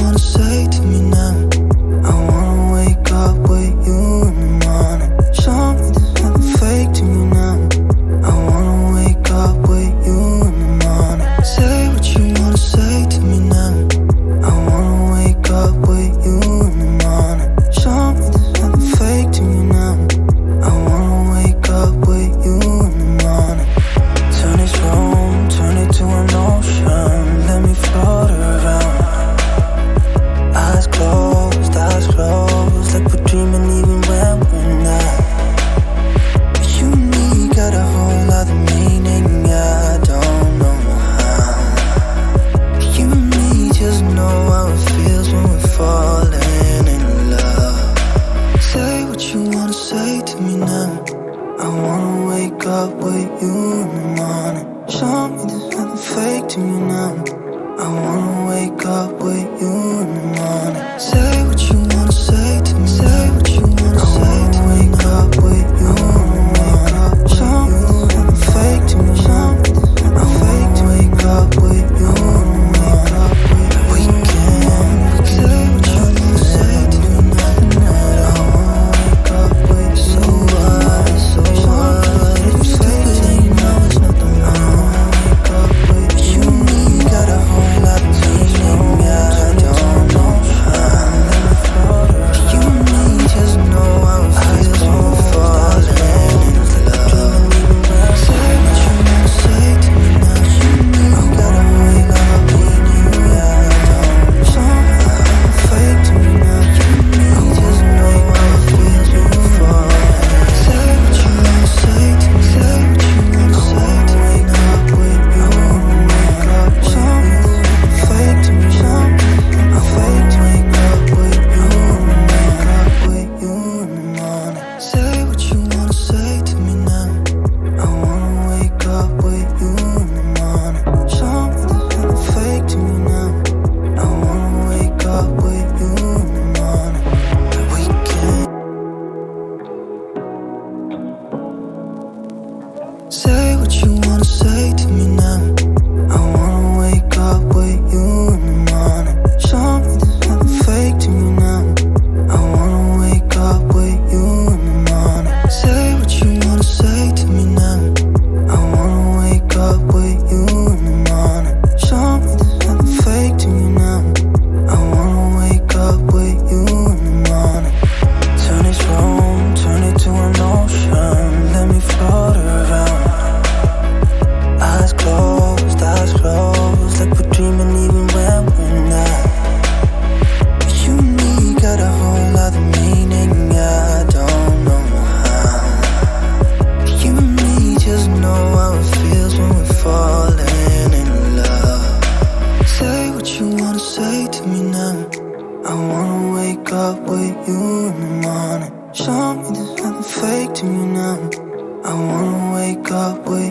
wanna say to me now. I wanna wake up with you in the morning. Show me there's nothing fake to me now. I wanna wake up with you in the morning. Say what you wanna say to me now. I wanna wake up with you in the morning. Show me there's nothing fake to me now. I wanna wake up with you in the morning. Turn this room, turn it to an ocean. Let me float around. Eyes closed, like we're dreaming even when we're not. You and me got a whole other meaning, I don't know how. You and me just know how it feels when we're falling in love. Say what you wanna say to me now. I wanna wake up with you in the morning. Show me there's nothing fake to me now. I wanna wake up with you in the morning. Say what you wanna say to me. Say what you wanna say to me. Wake up with you in the morning. Show me there's nothing fake to me. Show me there's nothing fake to me. Wake up with you in the morning. We can say what you wanna say to me now. I wanna wake up with you. So what? So what? If you say it, you know it's nothing wrong. Wake up with you. Me got a whole lot of meaning, I don't know how. You and me just know how it feels when we're falling in love. Say what you wanna say to me now. I gotta wake up with you, I don't somehow fake to me now. You and me just know how it feels when we're falling. Say what you wanna say to me. Say what you wanna say to me. Wake up with you, wake up somehow fake to me. I fake to wake up with you, wake up with you in the morning. Say what you wanna say to me now. I wanna wake up with you in the morning. Show me there's nothing fake to me now. I wanna wake up with you in the morning. We can say what you wanna say to me now. I wanna wake up with you in the morning. Show me there's nothing fake to me now. I wanna wake up with you in the morning. Say what you wanna say to me now. I wanna wake up with you in the morning. Show me there's nothing fake to me now. I wanna wake up with you in the morning. Turn this room, turn it to an ocean. Let me float around. Eyes closed, like we're dreaming even when we're not. You and me got a whole other meaning, I don't know how. You and me just know how it feels when we're falling in love. Say what you wanna say to me now. I wanna wake up with you in the morning. Show me there's nothing fake to me now. I wanna wake up with